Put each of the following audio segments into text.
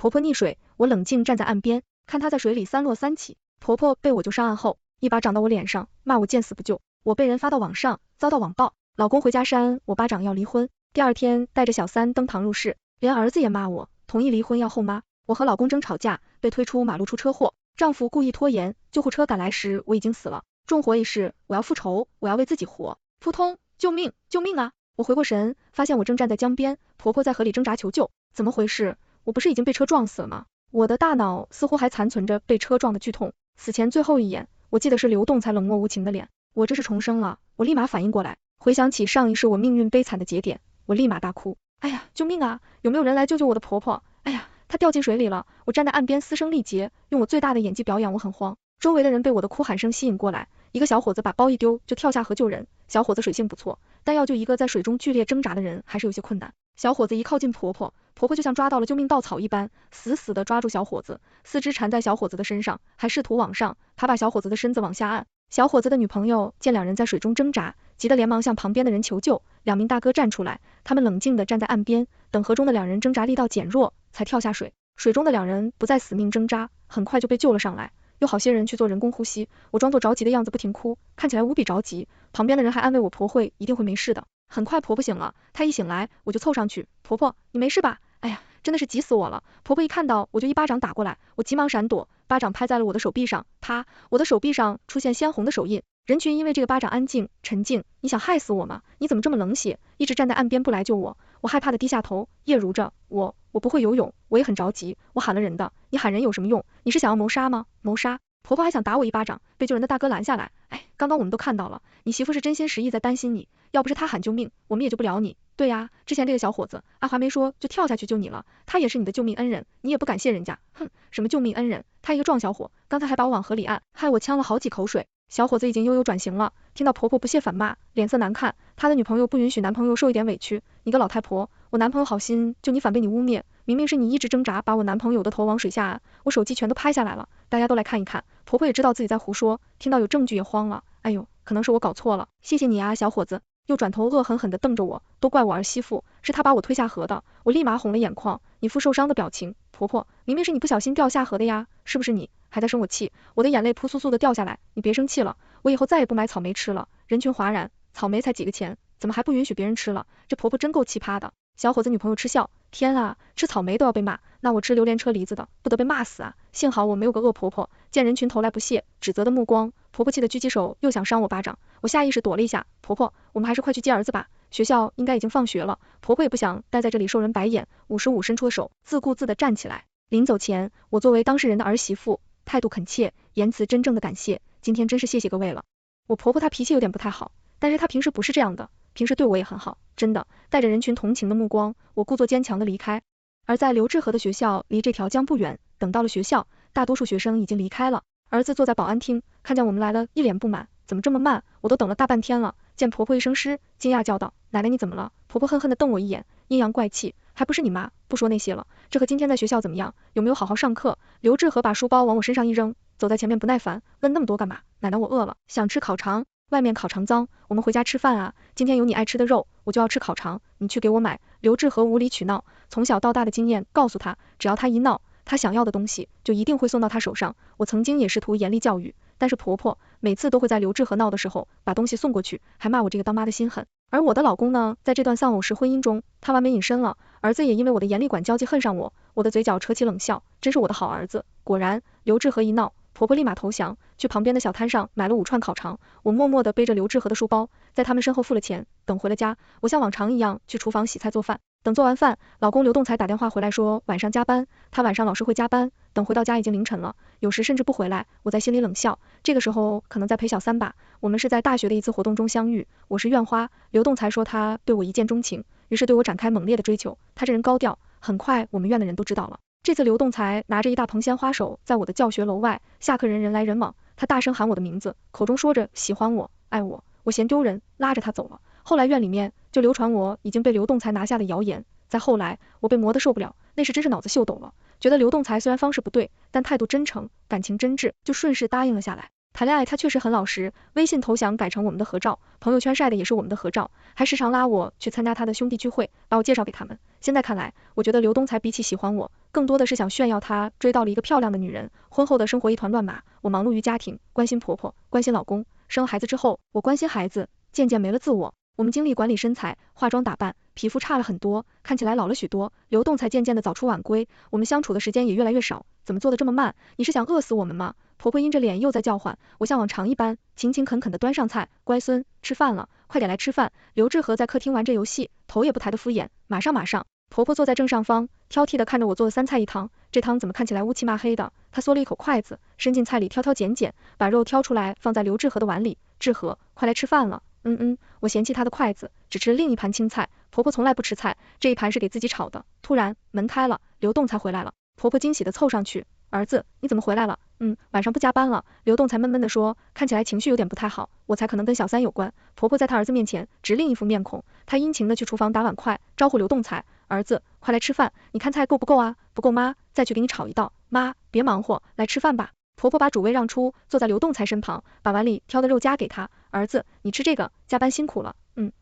婆婆溺水，我冷静站在岸边，看她在水里三落三起。婆婆被我救上岸后，一巴掌到我脸上，骂我见死不救。我被人发到网上，遭到网暴。老公回家扇我巴掌要离婚。第二天带着小三登堂入室，连儿子也骂我，同意离婚要后妈。我和老公争吵架，被推出马路出车祸，丈夫故意拖延，救护车赶来时我已经死了。纵火已逝，我要复仇，我要为自己活。扑通，救命，救命啊！我回过神，发现我正站在江边，婆婆在河里挣扎求救。怎么回事？我不是已经被车撞死了吗？我的大脑似乎还残存着被车撞的剧痛。死前最后一眼，我记得是刘栋才冷漠无情的脸。我这是重生了，我立马反应过来，回想起上一世我命运悲惨的节点，我立马大哭。哎呀，救命啊！有没有人来救救我的婆婆？哎呀，她掉进水里了！我站在岸边嘶声力竭，用我最大的演技表演我很慌。周围的人被我的哭喊声吸引过来，一个小伙子把包一丢就跳下河救人。小伙子水性不错，但要救一个在水中剧烈挣扎的人还是有些困难。小伙子一靠近婆婆，婆婆就像抓到了救命稻草一般，死死地抓住小伙子，四肢缠在小伙子的身上，还试图往上爬，把小伙子的身子往下按。小伙子的女朋友见两人在水中挣扎，急得连忙向旁边的人求救。两名大哥站出来，他们冷静地站在岸边，等河中的两人挣扎力道减弱，才跳下水。水中的两人不再死命挣扎，很快就被救了上来。有好些人去做人工呼吸，我装作着急的样子不停哭，看起来无比着急。旁边的人还安慰我婆婆一定会没事的。很快婆婆醒了，她一醒来我就凑上去，婆婆你没事吧？哎呀，真的是急死我了。婆婆一看到我就一巴掌打过来，我急忙闪躲，巴掌拍在了我的手臂上，啪，我的手臂上出现鲜红的手印。人群因为这个巴掌安静沉静。你想害死我吗？你怎么这么冷血，一直站在岸边不来救我？我害怕的低下头，嗫嚅着，我不会游泳，我也很着急，我喊了人的，你喊人有什么用？你是想要谋杀吗？谋杀？婆婆还想打我一巴掌，被救人的大哥拦下来。哎，刚刚我们都看到了，你媳妇是真心实意在担心你，要不是她喊救命，我们也救不了你。对呀，之前这个小伙子阿华没说就跳下去救你了，他也是你的救命恩人，你也不感谢人家。哼，什么救命恩人，他一个壮小伙，刚才还把我往河里按，害我呛了好几口水。小伙子已经悠悠转型了，听到婆婆不屑反骂，脸色难看。他的女朋友不允许男朋友受一点委屈，你个老太婆，我男朋友好心救你反被你污蔑，明明是你一直挣扎把我男朋友的头往水下按，我手机全都拍下来了，大家都来看一看。婆婆也知道自己在胡说，听到有证据也慌了，哎呦，可能是我搞错了，谢谢你啊小伙子。又转头恶狠狠地瞪着我，都怪我儿媳妇，是她把我推下河的。我立马红了眼眶，一副受伤的表情。婆婆，明明是你不小心掉下河的呀，是不是你？还在生我气？我的眼泪扑簌簌的掉下来，你别生气了，我以后再也不买草莓吃了。人群哗然，草莓才几个钱，怎么还不允许别人吃了？这婆婆真够奇葩的。小伙子女朋友嗤笑，天啊，吃草莓都要被骂，那我吃榴莲车厘子的，不得被骂死啊！幸好我没有个恶婆婆。见人群投来不屑指责的目光，婆婆气得举起手又想扇我巴掌，我下意识躲了一下。婆婆，我们还是快去接儿子吧，学校应该已经放学了。婆婆也不想待在这里受人白眼，55伸出了手，自顾自地站起来。临走前，我作为当事人的儿媳妇，态度恳切，言辞真正的感谢，今天真是谢谢各位了。我婆婆她脾气有点不太好，但是她平时不是这样的，平时对我也很好，真的。带着人群同情的目光，我故作坚强的离开。而在刘志和的学校离这条江不远，等到了学校，大多数学生已经离开了。儿子坐在保安厅，看见我们来了，一脸不满，怎么这么慢？我都等了大半天了。见婆婆一声诗，惊讶叫道，奶奶你怎么了？婆婆恨恨地瞪我一眼，阴阳怪气，还不是你妈，不说那些了，这和今天在学校怎么样？有没有好好上课？刘志和把书包往我身上一扔，走在前面不耐烦，问那么多干嘛？奶奶我饿了，想吃烤肠，外面烤肠脏，我们回家吃饭啊，今天有你爱吃的肉，我就要吃烤肠，你去给我买。刘志和无理取闹，从小到大的经验告诉他，只要他一闹，他想要的东西就一定会送到他手上。我曾经也试图严厉教育，但是婆婆每次都会在刘志和闹的时候把东西送过去，还骂我这个当妈的心狠。而我的老公呢，在这段丧偶式婚姻中，他完美隐身了，儿子也因为我的严厉管教记恨上我，我的嘴角扯起冷笑，真是我的好儿子。果然，刘志和一闹，婆婆立马投降，去旁边的小摊上买了5串烤肠。我默默地背着刘志和的书包，在他们身后付了钱。等回了家，我像往常一样去厨房洗菜做饭。等做完饭，老公刘栋才打电话回来说晚上加班，他晚上老是会加班。等回到家已经凌晨了，有时甚至不回来，我在心里冷笑，这个时候可能在陪小三吧。我们是在大学的一次活动中相遇，我是院花，刘栋才说他对我一见钟情，于是对我展开猛烈的追求。他这人高调，很快我们院的人都知道了。这次刘栋才拿着一大捧鲜花手在我的教学楼外，下课人来人往，他大声喊我的名字，口中说着喜欢我爱我，我嫌丢人，拉着他走了。后来院里面就流传我已经被刘栋才拿下的谣言，再后来我被磨得受不了，那时真是脑子秀抖了，觉得刘栋才虽然方式不对，但态度真诚，感情真挚，就顺势答应了下来。谈恋爱他确实很老实，微信头像改成我们的合照，朋友圈晒的也是我们的合照，还时常拉我去参加他的兄弟聚会，把我介绍给他们。现在看来，我觉得刘东才比起喜欢我，更多的是想炫耀他追到了一个漂亮的女人，婚后的生活一团乱麻，我忙碌于家庭，关心婆婆，关心老公，生孩子之后，我关心孩子，渐渐没了自我。我们精力管理身材，化妆打扮，皮肤差了很多，看起来老了许多。刘栋才渐渐的早出晚归，我们相处的时间也越来越少。怎么做的这么慢？你是想饿死我们吗？婆婆阴着脸又在叫唤。我像往常一般，勤勤恳恳的端上菜。乖孙，吃饭了，快点来吃饭。刘志和在客厅玩着游戏，头也不抬的敷衍。马上马上。婆婆坐在正上方，挑剔的看着我做的3菜1汤，这汤怎么看起来乌漆嘛黑的？她嗦了一口筷子，伸进菜里挑挑拣拣，把肉挑出来放在刘志和的碗里。志和，快来吃饭了。我嫌弃她的筷子，只吃另一盘青菜。婆婆从来不吃菜，这一盘是给自己炒的。突然门开了，刘栋才回来了。婆婆惊喜的凑上去，儿子，你怎么回来了？晚上不加班了。刘栋才闷闷的说，看起来情绪有点不太好，我猜可能跟小三有关。婆婆在他儿子面前直另一副面孔，她殷勤的去厨房打碗筷，招呼刘栋才，儿子，快来吃饭，你看菜够不够啊？不够妈，再去给你炒一道。妈，别忙活，来吃饭吧。婆婆把主位让出，坐在刘栋才身旁，把碗里挑的肉夹给他，儿子，你吃这个，加班辛苦了。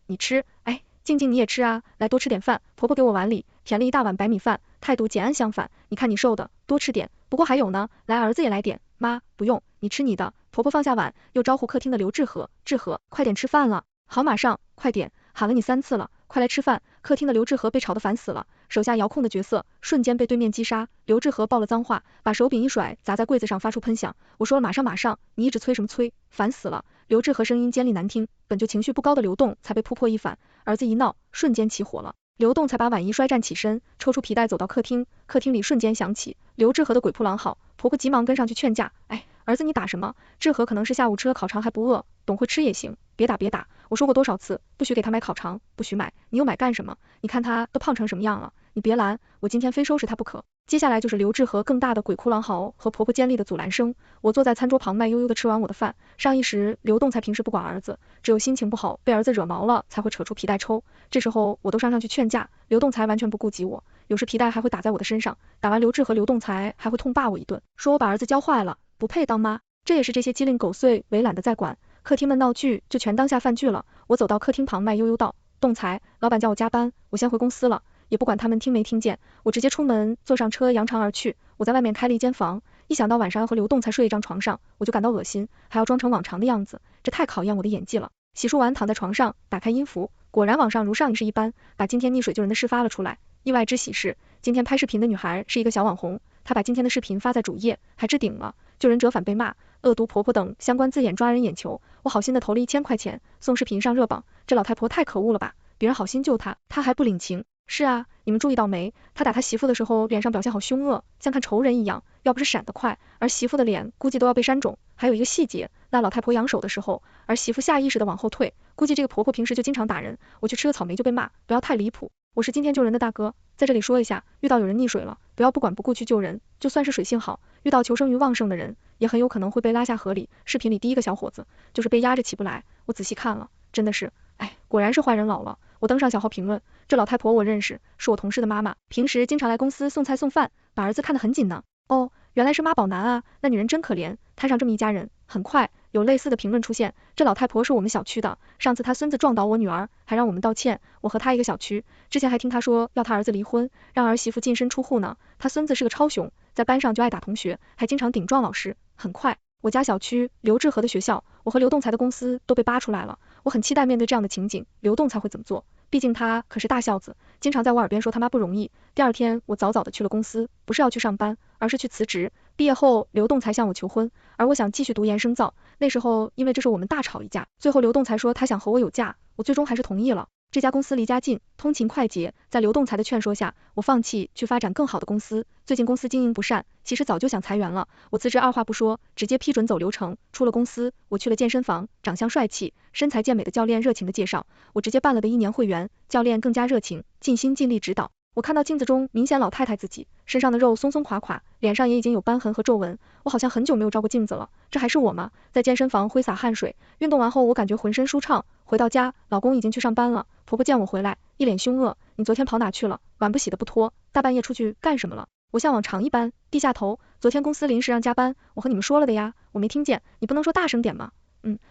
你吃，哎，静静你也吃啊，来多吃点饭。婆婆给我碗里填了一大碗白米饭，态度简安相反，你看你瘦的，多吃点，不过还有呢，来儿子也来点。妈，不用，你吃你的。婆婆放下碗，又招呼客厅的刘志和，志和，快点吃饭了。好，马上，快点，喊了你3次了，快来吃饭。客厅的刘志和被吵得烦死了，手下遥控的角色瞬间被对面击杀。刘志和爆了脏话，把手柄一甩，砸在柜子上发出喷响。我说了马上马上，你一直催什么催，烦死了。刘志和声音尖利难听，本就情绪不高的刘栋才被扑破一反，儿子一闹，瞬间起火了。刘栋才把碗一摔站起身，抽出皮带走到客厅，客厅里瞬间响起刘志和的鬼扑狼嚎。婆婆急忙跟上去劝架，哎，儿子你打什么？志和可能是下午吃了烤肠还不饿，懂会吃也行，别打别打。我说过多少次，不许给他买烤肠，不许买，你又买干什么？你看他都胖成什么样了，你别拦，我今天非收拾他不可。接下来就是刘志和更大的鬼哭狼嚎和婆婆尖利的阻拦声。我坐在餐桌旁慢悠悠的吃完我的饭，上一时刘栋才平时不管儿子，只有心情不好被儿子惹毛了才会扯出皮带抽，这时候我都上去劝架，刘栋才完全不顾及我，有时皮带还会打在我的身上，打完刘志和刘栋才还会痛骂我一顿，说我把儿子教坏了，不配当妈。这也是这些鸡零狗碎为懒得再管，客厅们闹剧就全当下饭剧了。我走到客厅旁慢悠悠道，栋才，老板叫我加班，我先回公司了。也不管他们听没听见，我直接出门坐上车扬长而去。我在外面开了一间房，一想到晚上要和刘栋才睡一张床上，我就感到恶心，还要装成往常的样子，这太考验我的演技了。洗漱完躺在床上，打开音符，果然网上如上一世一般，把今天溺水救人的事发了出来。意外之喜事，今天拍视频的女孩是一个小网红，她把今天的视频发在主页，还置顶了，救人者反被骂，恶毒婆婆等相关字眼抓人眼球。我好心的投了1000块钱，送视频上热榜，这老太婆太可恶了吧，别人好心救她，她还不领情。是啊，你们注意到没？他打他媳妇的时候，脸上表现好凶恶，像看仇人一样，要不是闪得快，儿媳妇的脸估计都要被扇肿。还有一个细节，那老太婆扬手的时候，儿媳妇下意识的往后退，估计这个婆婆平时就经常打人，我去吃个草莓就被骂，不要太离谱。我是今天救人的大哥，在这里说一下，遇到有人溺水了，不要不管不顾去救人，就算是水性好，遇到求生欲旺盛的人，也很有可能会被拉下河里。视频里第一个小伙子就是被压着起不来，我仔细看了，真的是，哎，果然是坏人老了。我登上小号评论，这老太婆我认识，是我同事的妈妈，平时经常来公司送菜送饭，把儿子看得很紧呢。哦，原来是妈宝男啊，那女人真可怜，摊上这么一家人。很快有类似的评论出现，这老太婆是我们小区的，上次她孙子撞倒我女儿，还让我们道歉，我和她一个小区，之前还听她说要她儿子离婚，让儿媳妇净身出户呢。她孙子是个超雄，在班上就爱打同学，还经常顶撞老师。很快我家小区刘志和的学校，我和刘栋才的公司都被扒出来了，我很期待面对这样的情景，刘栋才会怎么做，毕竟他可是大孝子，经常在我耳边说他妈不容易。第二天我早早的去了公司，不是要去上班，而是去辞职。毕业后刘栋才向我求婚，而我想继续读研深造，那时候因为这事我们大吵一架，最后刘栋才说他想和我有假，我最终还是同意了。这家公司离家近，通勤快捷，在刘栋才的劝说下，我放弃去发展更好的公司。最近公司经营不善，其实早就想裁员了，我辞职二话不说，直接批准走流程。出了公司，我去了健身房，长相帅气、身材健美的教练热情的介绍，我直接办了的1年会员，教练更加热情，尽心尽力指导。我看到镜子中明显老太太自己，身上的肉松松垮垮，脸上也已经有斑痕和皱纹，我好像很久没有照过镜子了，这还是我吗？在健身房挥洒汗水，运动完后我感觉浑身舒畅。回到家，老公已经去上班了，婆婆见我回来，一脸凶恶，你昨天跑哪去了？碗不洗的不拖，大半夜出去干什么了？我像往常一般低下头，昨天公司临时让加班，我和你们说了的呀，我没听见，你不能说大声点吗？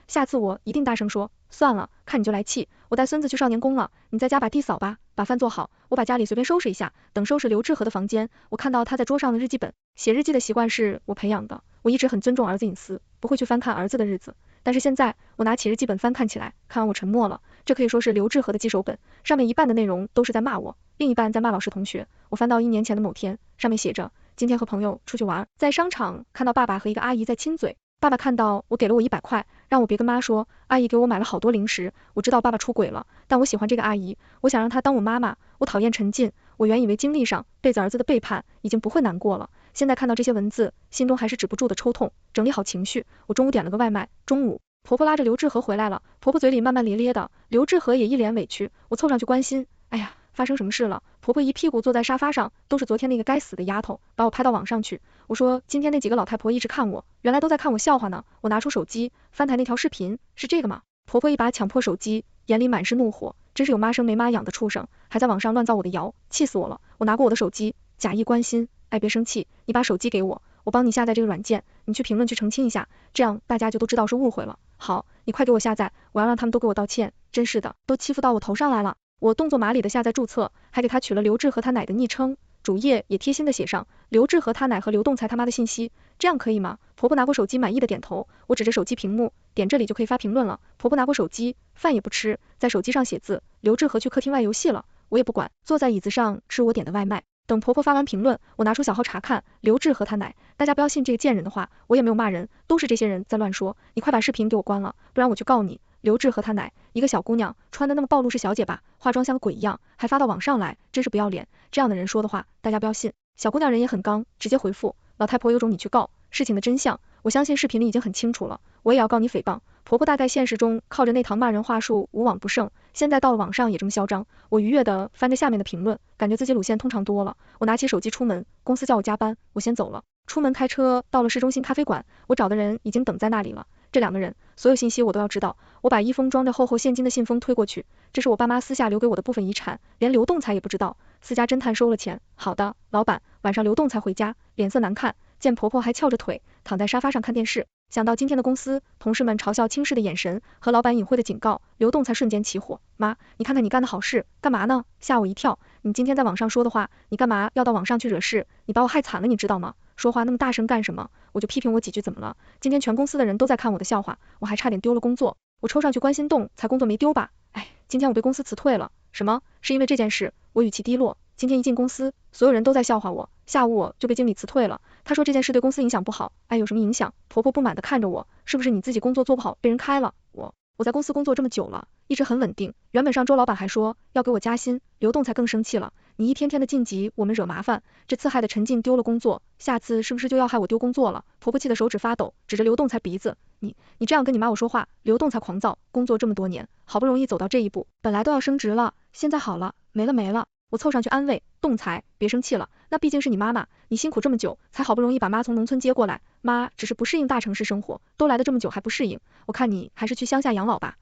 下次我一定大声说。算了，看你就来气，我带孙子去少年宫了，你在家把地扫吧，把把饭做好，我把家里随便收拾一下，等收拾刘志和的房间，我看到他在桌上的日记本，写日记的习惯是我培养的，我一直很尊重儿子隐私，不会去翻看儿子的日子。但是现在我拿起日记本翻看起来，看完我沉默了，这可以说是刘志和的记手本，上面一半的内容都是在骂我，另一半在骂老师同学。我翻到1年前的某天，上面写着，今天和朋友出去玩，在商场看到爸爸和一个阿姨在亲嘴，爸爸看到我给了我100块，让我别跟妈说，阿姨给我买了好多零食，我知道爸爸出轨了，但我喜欢这个阿姨，我想让她当我妈妈，我讨厌陈进，我原以为经历上对子儿子的背叛已经不会难过了，现在看到这些文字，心中还是止不住的抽痛。整理好情绪，我中午点了个外卖，中午婆婆拉着刘志和回来了，婆婆嘴里慢慢咧咧的，刘志和也一脸委屈，我凑上去关心，哎呀，发生什么事了？婆婆一屁股坐在沙发上，都是昨天那个该死的丫头，把我拍到网上去。我说今天那几个老太婆一直看我，原来都在看我笑话呢。我拿出手机翻台那条视频，是这个吗？婆婆一把抢破手机，眼里满是怒火，真是有妈生没妈养的畜生，还在网上乱造我的谣，气死我了。我拿过我的手机，假意关心，哎别生气，你把手机给我，我帮你下载这个软件，你去评论区澄清一下，这样大家就都知道是误会了。好，你快给我下载，我要让他们都给我道歉，真是的，都欺负到我头上来了。我动作麻利的下载注册，还给他取了刘志和他奶的昵称，主页也贴心的写上刘志和他奶和刘栋才他妈的信息，这样可以吗？婆婆拿过手机满意的点头，我指着手机屏幕，点这里就可以发评论了。婆婆拿过手机，饭也不吃，在手机上写字，刘志和去客厅外游戏了，我也不管，坐在椅子上吃我点的外卖。等婆婆发完评论，我拿出小号查看刘志和他奶，大家不要信这个贱人的话，我也没有骂人，都是这些人在乱说，你快把视频给我关了，不然我去告你。刘志和他奶，一个小姑娘，穿的那么暴露是小姐吧，化妆像个鬼一样，还发到网上来，真是不要脸，这样的人说的话，大家不要信。小姑娘人也很刚，直接回复，老太婆有种你去告，事情的真相，我相信视频里已经很清楚了，我也要告你诽谤。婆婆大概现实中靠着那堂骂人话术无往不胜，现在到了网上也这么嚣张。我愉悦的翻着下面的评论，感觉自己路线通畅多了。我拿起手机出门，公司叫我加班，我先走了。出门开车到了市中心咖啡馆，我找的人已经等在那里了。这2个人，所有信息我都要知道。我把一封装着厚厚现金的信封推过去，这是我爸妈私下留给我的部分遗产，连刘栋才也不知道。私家侦探收了钱，好的，老板，晚上刘栋才回家，脸色难看，见婆婆还翘着腿躺在沙发上看电视。想到今天的公司，同事们嘲笑轻视的眼神和老板隐晦的警告，刘栋才瞬间起火。妈，你看看你干的好事，干嘛呢？吓我一跳，你今天在网上说的话，你干嘛要到网上去惹事？你把我害惨了，你知道吗？说话那么大声干什么？我就批评我几句怎么了？今天全公司的人都在看我的笑话，我还差点丢了工作。我抽上去关心栋才工作没丢吧？哎，今天我被公司辞退了。什么？是因为这件事？我语气低落。今天一进公司，所有人都在笑话我，下午我就被经理辞退了。他说这件事对公司影响不好。哎，有什么影响？婆婆不满的看着我，是不是你自己工作做不好被人开了？我在公司工作这么久了，一直很稳定。原本上周老板还说要给我加薪，刘栋才更生气了。你一天天的晋级，我们惹麻烦，这次害得陈进丢了工作，下次是不是就要害我丢工作了？婆婆气得手指发抖，指着刘栋才鼻子，你这样跟你妈我说话？刘栋才狂躁，工作这么多年，好不容易走到这一步，本来都要升职了，现在好了，没了。我凑上去安慰，栋才，别生气了，那毕竟是你妈妈，你辛苦这么久，才好不容易把妈从农村接过来，妈只是不适应大城市生活，都来了这么久还不适应，我看你还是去乡下养老吧。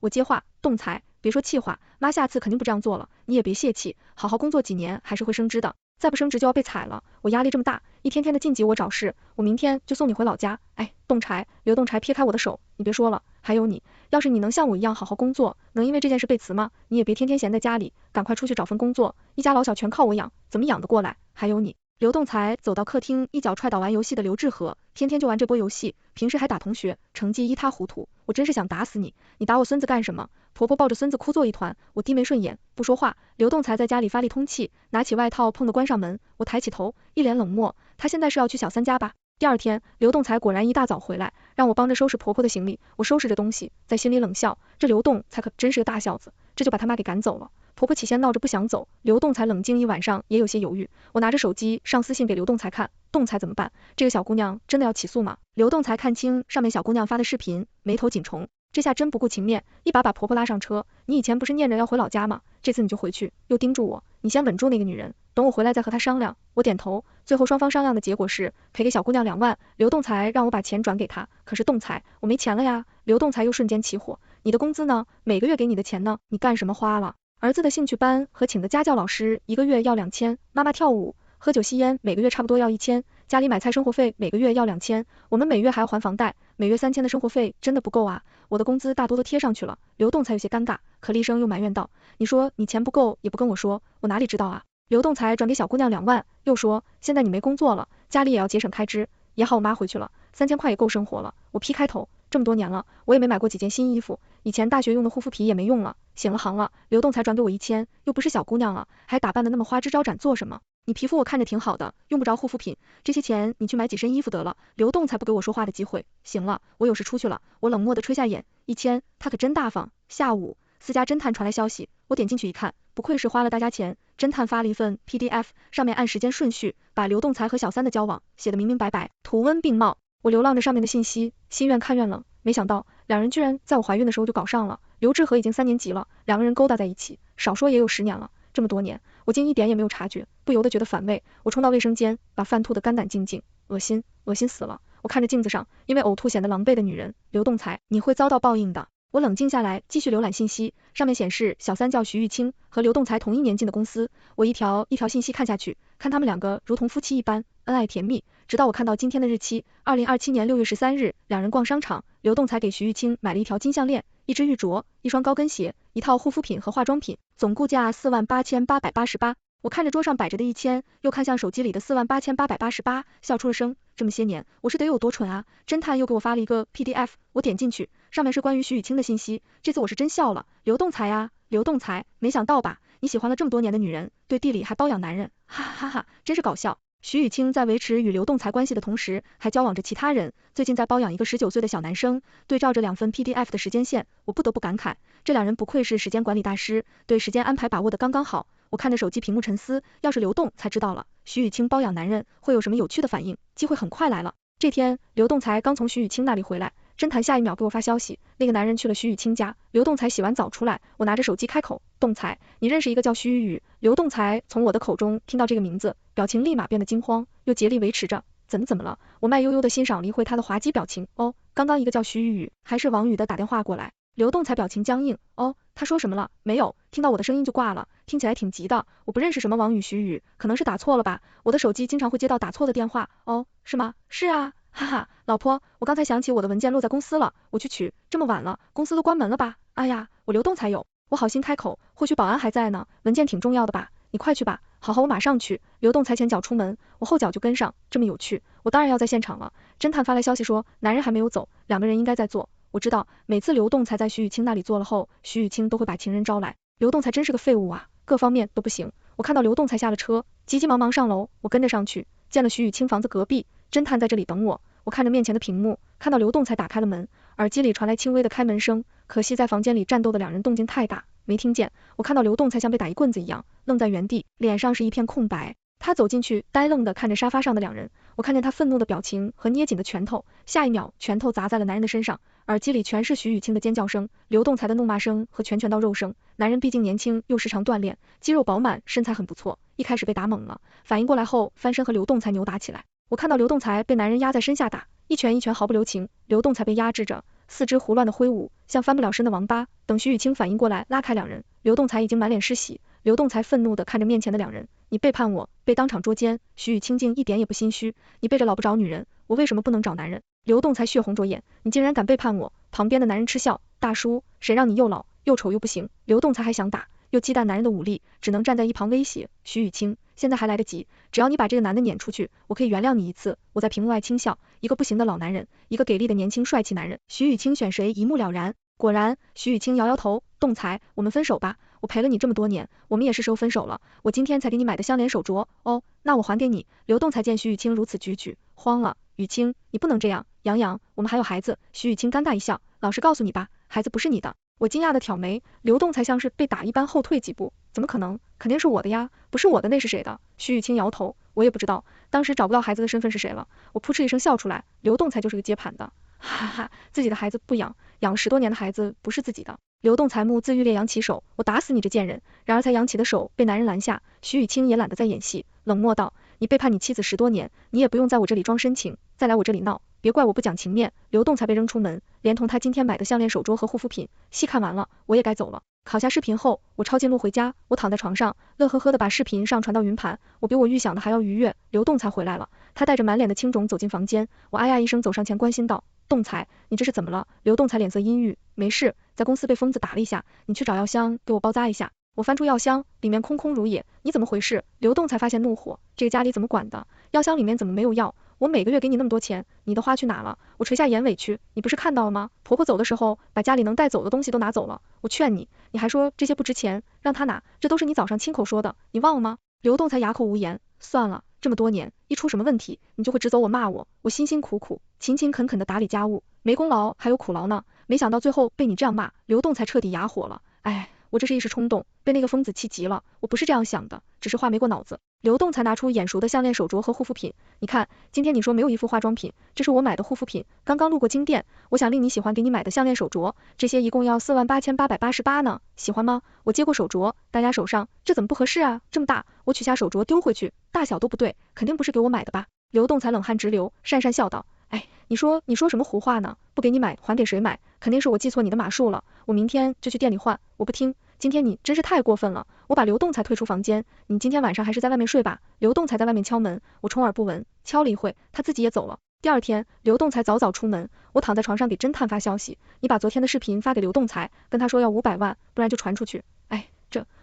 我接话，栋才，别说气话，妈下次肯定不这样做了，你也别泄气，好好工作几年还是会升职的，再不升职就要被踩了，我压力这么大，一天天的晋级我找事，我明天就送你回老家。哎，栋才，刘栋才撇开我的手，你别说了，还有你，要是你能像我一样好好工作，能因为这件事被辞吗？你也别天天闲在家里，赶快出去找份工作，一家老小全靠我养，怎么养得过来？还有你。刘栋才走到客厅，一脚踹倒玩游戏的刘志和，天天就玩这波游戏，平时还打同学，成绩一塌糊涂，我真是想打死你，你打我孙子干什么？婆婆抱着孙子哭作一团，我低眉顺眼，不说话。刘栋才在家里发力通气，拿起外套碰的关上门，我抬起头，一脸冷漠，他现在是要去小三家吧？第2天，刘栋才果然一大早回来，让我帮着收拾婆婆的行李，我收拾着东西，在心里冷笑，这刘栋才可真是个大孝子，这就把他妈给赶走了。婆婆起先闹着不想走，刘栋才冷静一晚上，也有些犹豫。我拿着手机上私信给刘栋才看，栋才怎么办？这个小姑娘真的要起诉吗？刘栋才看清上面小姑娘发的视频，眉头紧重，这下真不顾情面，一把婆婆拉上车。你以前不是念着要回老家吗？这次你就回去，又叮嘱我，你先稳住那个女人，等我回来再和她商量。我点头，最后双方商量的结果是赔给小姑娘2万，刘栋才让我把钱转给她，可是栋才，我没钱了呀。刘栋才又瞬间起火，你的工资呢？每个月给你的钱呢？你干什么花了？儿子的兴趣班和请的家教老师1个月要2000，妈妈跳舞、喝酒吸烟每个月差不多要1000，家里买菜生活费每个月要2000，我们每月还要还房贷，每月3000的生活费真的不够啊，我的工资大多都贴上去了。刘栋才有些尴尬，可厉声又埋怨道，你说你钱不够也不跟我说，我哪里知道啊。刘栋才转给小姑娘2万，又说现在你没工作了，家里也要节省开支，也好我妈回去了，3000块也够生活了。我劈开头，这么多年了，我也没买过几件新衣服，以前大学用的护肤皮也没用了，醒了行了，刘栋才转给我1000，又不是小姑娘了，还打扮的那么花枝招展做什么？你皮肤我看着挺好的，用不着护肤品，这些钱你去买几身衣服得了。刘栋才不给我说话的机会。行了，我有事出去了。我冷漠的吹下眼，1000，他可真大方。下午，私家侦探传来消息，我点进去一看，不愧是花了大家钱，侦探发了一份 PDF， 上面按时间顺序把刘栋才和小三的交往写得明明白白，图文并茂。我流浪着上面的信息，心愿看愿冷，没想到两人居然在我怀孕的时候就搞上了。刘志和已经3年级了，两个人勾搭在一起，少说也有10年了。这么多年，我竟一点也没有察觉，不由得觉得反胃。我冲到卫生间，把饭吐得干干净净，恶心，恶心死了。我看着镜子上因为呕吐显得狼狈的女人，刘栋才，你会遭到报应的。我冷静下来，继续浏览信息，上面显示小三叫徐玉清，和刘栋才同一年进的公司。我一条一条信息看下去，看他们两个如同夫妻一般，恩爱甜蜜。直到我看到今天的日期，2027年6月13日，两人逛商场，刘栋才给徐玉清买了一条金项链，一只玉镯，一双高跟鞋，一套护肤品和化妆品，总估价48888。我看着桌上摆着的1000，又看向手机里的48888，笑出了声。这么些年，我是得有多蠢啊！侦探又给我发了一个 PDF， 我点进去，上面是关于徐雨清的信息。这次我是真笑了，刘栋才啊，刘栋才，没想到吧？你喜欢了这么多年的女人，对地里还包养男人，哈哈哈哈，真是搞笑。徐雨清在维持与刘栋才关系的同时，还交往着其他人，最近在包养一个19岁的小男生。对照着2份 PDF 的时间线，我不得不感慨，这两人不愧是时间管理大师，对时间安排把握的刚刚好。我看着手机屏幕沉思，要是刘栋才知道了徐雨清包养男人，会有什么有趣的反应？机会很快来了。这天，刘栋才刚从徐雨清那里回来，侦探下一秒给我发消息，那个男人去了徐雨清家。刘栋才洗完澡出来，我拿着手机开口，栋才，你认识一个叫徐雨雨？刘栋才从我的口中听到这个名字，表情立马变得惊慌，又竭力维持着，怎么了？我慢悠悠的欣赏了一会他的滑稽表情，哦，刚刚一个叫徐雨雨，还是王宇的打电话过来。刘栋才表情僵硬，哦，他说什么了？没有，听到我的声音就挂了，听起来挺急的，我不认识什么王宇徐宇，可能是打错了吧，我的手机经常会接到打错的电话，哦，是吗？是啊，哈哈，老婆，我刚才想起我的文件落在公司了，我去取，这么晚了，公司都关门了吧？哎呀，我刘栋才有，我好心开口，或许保安还在呢，文件挺重要的吧，你快去吧。好，我马上去。刘栋才前脚出门，我后脚就跟上，这么有趣，我当然要在现场了。侦探发来消息说，男人还没有走，两个人应该在做。我知道，每次刘栋才在徐雨清那里做了后，徐雨清都会把情人招来。刘栋才真是个废物啊，各方面都不行。我看到刘栋才下了车，急急忙忙上楼，我跟着上去，见了徐雨清房子隔壁，侦探在这里等我。我看着面前的屏幕，看到刘栋才打开了门，耳机里传来轻微的开门声，可惜在房间里战斗的两人动静太大，没听见。我看到刘栋才像被打一棍子一样，愣在原地，脸上是一片空白。他走进去，呆愣的看着沙发上的两人，我看见他愤怒的表情和捏紧的拳头，下一秒拳头砸在了男人的身上，耳机里全是徐雨清的尖叫声、刘栋才的怒骂声和拳到肉声。男人毕竟年轻又时常锻炼，肌肉饱满，身材很不错，一开始被打懵了，反应过来后翻身和刘栋才扭打起来。我看到刘栋才被男人压在身下打，一拳一拳毫不留情，刘栋才被压制着，四肢胡乱的挥舞，像翻不了身的王八。等徐雨清反应过来拉开两人，刘栋才已经满脸是血。刘栋才愤怒的看着面前的两人，你背叛我，被当场捉奸。徐雨清竟一点也不心虚，你背着老婆找女人，我为什么不能找男人？刘栋才血红着眼，你竟然敢背叛我！旁边的男人嗤笑，大叔，谁让你又老又丑又不行？刘栋才还想打，又忌惮男人的武力，只能站在一旁威胁。徐雨清，现在还来得及，只要你把这个男的撵出去，我可以原谅你一次。我在屏幕外轻笑，一个不行的老男人，一个给力的年轻帅气男人，徐雨清选谁一目了然。果然，徐雨清摇摇头，栋才，我们分手吧。我陪了你这么多年，我们也是时候分手了。我今天才给你买的项链手镯，哦，那我还给你。刘栋才见徐雨清如此举止，慌了。雨清，你不能这样，洋，我们还有孩子。徐雨清尴尬一笑，老实告诉你吧，孩子不是你的。我惊讶的挑眉，刘栋才像是被打一般后退几步，怎么可能？肯定是我的呀，不是我的那是谁的？徐雨清摇头，我也不知道，当时找不到孩子的身份是谁了。我扑哧一声笑出来，刘栋才就是个接盘的，哈哈，自己的孩子不养，养了10多年的孩子不是自己的。刘栋才目自欲裂扬起手，我打死你这贱人！然而才扬起的手被男人拦下，徐雨清也懒得再演戏，冷漠道，你背叛你妻子10多年，你也不用在我这里装深情，再来我这里闹，别怪我不讲情面。刘栋才被扔出门，连同他今天买的项链手镯和护肤品，戏看完了，我也该走了。考下视频后，我抄近路回家，我躺在床上，乐呵呵的把视频上传到云盘，我比我预想的还要愉悦。刘栋才回来了，他带着满脸的青肿走进房间，我哎呀一声走上前关心道，栋才，你这是怎么了？刘栋才脸色阴郁，没事，在公司被疯子打了一下，你去找药箱给我包扎一下。我翻出药箱，里面空空如也，你怎么回事？刘栋才发现怒火，这个家里怎么管的？药箱里面怎么没有药？我每个月给你那么多钱，你的花去哪了？我垂下眼委屈，你不是看到了吗？婆婆走的时候把家里能带走的东西都拿走了，我劝你，你还说这些不值钱，让他拿，这都是你早上亲口说的，你忘了吗？刘栋才哑口无言，算了，这么多年，一出什么问题，你就会指走我骂我，我辛辛苦苦、勤勤恳恳的打理家务，没功劳还有苦劳呢，没想到最后被你这样骂，刘栋才彻底哑火了，哎。我这是一时冲动，被那个疯子气急了，我不是这样想的，只是话没过脑子。刘栋才拿出眼熟的项链、手镯和护肤品，你看，今天你说没有一副化妆品，这是我买的护肤品，刚刚路过金店，我想令你喜欢给你买的项链、手镯，这些一共要48888呢，喜欢吗？我接过手镯，戴在手上，这怎么不合适啊？这么大，我取下手镯丢回去，大小都不对，肯定不是给我买的吧？刘栋才冷汗直流，讪讪笑道，哎，你说什么胡话呢？不给你买，还给谁买？肯定是我记错你的码数了，我明天就去店里换，我不听。今天你真是太过分了，我把刘栋才推出房间，你今天晚上还是在外面睡吧。刘栋才在外面敲门，我充耳不闻，敲了一会，他自己也走了。第二天，刘栋才早早出门，我躺在床上给侦探发消息，你把昨天的视频发给刘栋才，跟他说要500万，不然就传出去。哎，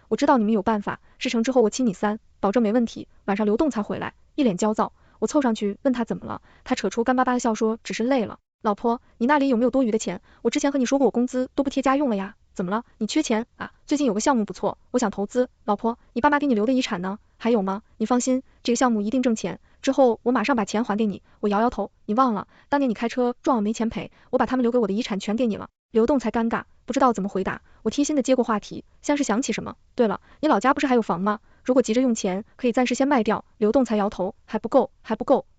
我知道你们有办法，事成之后我亲你3，保证没问题。晚上刘栋才回来，一脸焦躁，我凑上去问他怎么了，他扯出干巴巴的笑说，只是累了。老婆，你那里有没有多余的钱？我之前和你说过我工资都不贴家用了呀。怎么了？你缺钱啊？最近有个项目不错，我想投资。老婆，你爸妈给你留的遗产呢？还有吗？你放心，这个项目一定挣钱，之后我马上把钱还给你。我摇摇头，你忘了，当年你开车撞我没钱赔，我把他们留给我的遗产全给你了。刘栋才尴尬，不知道怎么回答。我贴心的接过话题，像是想起什么。对了，你老家不是还有房吗？如果急着用钱，可以暂时先卖掉。刘栋才摇头，还不够。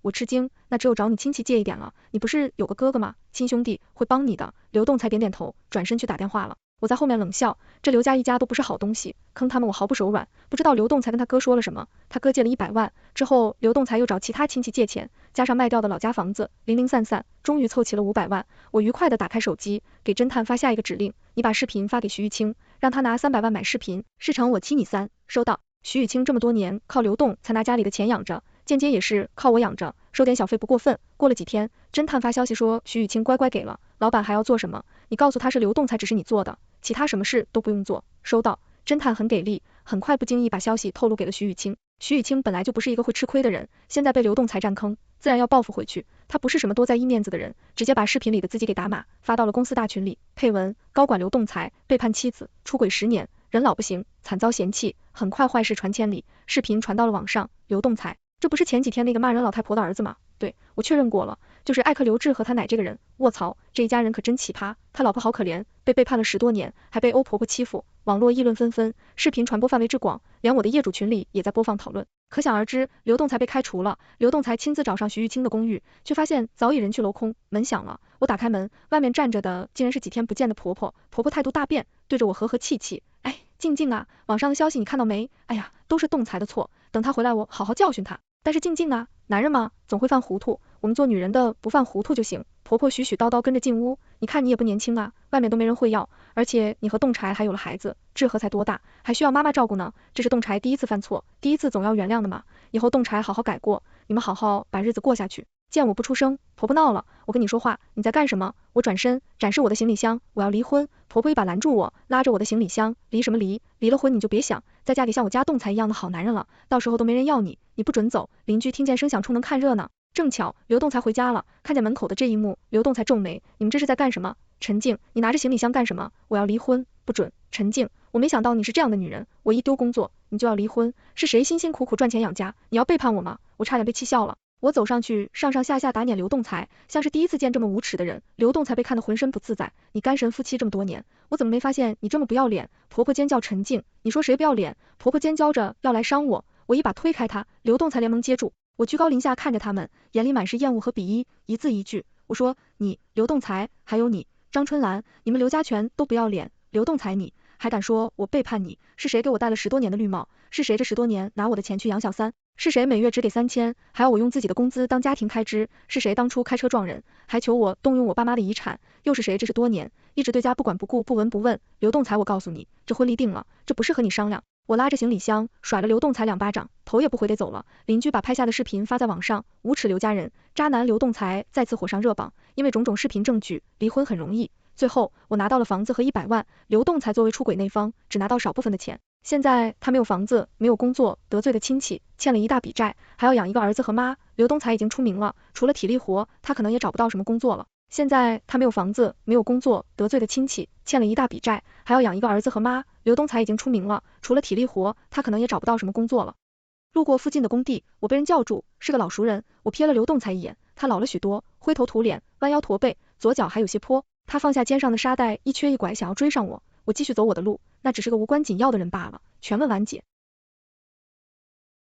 我吃惊，那只有找你亲戚借一点了。你不是有个哥哥吗？亲兄弟会帮你的。刘栋才点点头，转身去打电话了。我在后面冷笑，这刘家一家都不是好东西，坑他们我毫不手软。不知道刘栋才跟他哥说了什么，他哥借了100万，之后刘栋才又找其他亲戚借钱，加上卖掉的老家房子，零零散散，终于凑齐了500万。我愉快的打开手机，给侦探发下一个指令，你把视频发给徐玉清，让他拿300万买视频，事成我亲你3。收到。徐玉清这么多年靠刘栋才拿家里的钱养着，间接也是靠我养着，收点小费不过分。过了几天，侦探发消息说徐玉清乖乖给了，老板还要做什么？你告诉他是刘栋才指使你做的，其他什么事都不用做。收到。侦探很给力，很快不经意把消息透露给了徐玉清。徐玉清本来就不是一个会吃亏的人，现在被刘栋才占坑，自然要报复回去。他不是什么多在意面子的人，直接把视频里的自己给打码，发到了公司大群里。配文：高管刘栋才背叛妻子，出轨10年，人老不行，惨遭嫌弃。很快坏事传千里，视频传到了网上。刘栋才，这不是前几天那个骂人老太婆的儿子吗？对，我确认过了，就是艾克刘志和他奶这个人。卧槽，这一家人可真奇葩，他老婆好可怜，被背叛了10多年，还被欧婆婆欺负，网络议论纷纷，视频传播范围之广，连我的业主群里也在播放讨论。可想而知，刘栋才被开除了。刘栋才亲自找上徐玉清的公寓，却发现早已人去楼空，门响了。我打开门，外面站着的竟然是几天不见的婆婆。婆婆态度大变，对着我和和气气，哎，静静啊，网上的消息你看到没？哎呀，都是栋才的错，等他回来我好好教训他。但是静静啊，男人嘛，总会犯糊涂，我们做女人的不犯糊涂就行。婆婆絮絮叨叨跟着进屋，你看你也不年轻啊，外面都没人会要，而且你和栋柴还有了孩子，志和才多大，还需要妈妈照顾呢。这是栋柴第一次犯错，第一次总要原谅的嘛，以后栋柴好好改过，你们好好把日子过下去。见我不出声，婆婆闹了，我跟你说话，你在干什么？我转身展示我的行李箱，我要离婚。婆婆一把拦住我，拉着我的行李箱，离什么离？离了婚你就别想在家里像我家栋才一样的好男人了，到时候都没人要你，你不准走。邻居听见声响出门看热闹，正巧刘栋才回家了，看见门口的这一幕，刘栋才皱眉，你们这是在干什么？陈静，你拿着行李箱干什么？我要离婚，不准。陈静，我没想到你是这样的女人，我一丢工作你就要离婚，是谁辛辛苦苦赚钱养家？你要背叛我吗？我差点被气笑了。我走上去，上上下下打撵刘栋才，像是第一次见这么无耻的人。刘栋才被看得浑身不自在，你干神夫妻这么多年，我怎么没发现你这么不要脸？婆婆尖叫陈静，你说谁不要脸？婆婆尖叫着要来伤我，我一把推开她，刘栋才连忙接住。我居高临下看着他们，眼里满是厌恶和鄙夷，一字一句，我说你刘栋才，还有你张春兰，你们刘家全都不要脸。刘栋才，你还敢说我背叛你？是谁给我戴了10多年的绿帽？是谁这10多年拿我的钱去养小三？是谁每月只给3000，还要我用自己的工资当家庭开支？是谁当初开车撞人，还求我动用我爸妈的遗产？又是谁这10多年一直对家不管不顾，不闻不问？刘栋才，我告诉你，这婚离定了，这不是和你商量。我拉着行李箱，甩了刘栋才2巴掌，头也不回得走了。邻居把拍下的视频发在网上，无耻刘家人，渣男刘栋才再次火上热榜。因为种种视频证据，离婚很容易。最后我拿到了房子和100万，刘栋才作为出轨那方，只拿到少部分的钱。现在他没有房子，没有工作，得罪的亲戚，欠了一大笔债，还要养一个儿子和妈。刘栋才已经出名了，除了体力活，他可能也找不到什么工作了。现在他没有房子，没有工作，得罪的亲戚，欠了一大笔债，还要养一个儿子和妈。刘栋才已经出名了，除了体力活，他可能也找不到什么工作了。路过附近的工地，我被人叫住，是个老熟人。我瞥了刘栋才一眼，他老了许多，灰头土脸，弯腰驼背，左脚还有些跛。他放下肩上的沙袋，一瘸一拐想要追上我。我继续走我的路，那只是个无关紧要的人罢了。全问完解。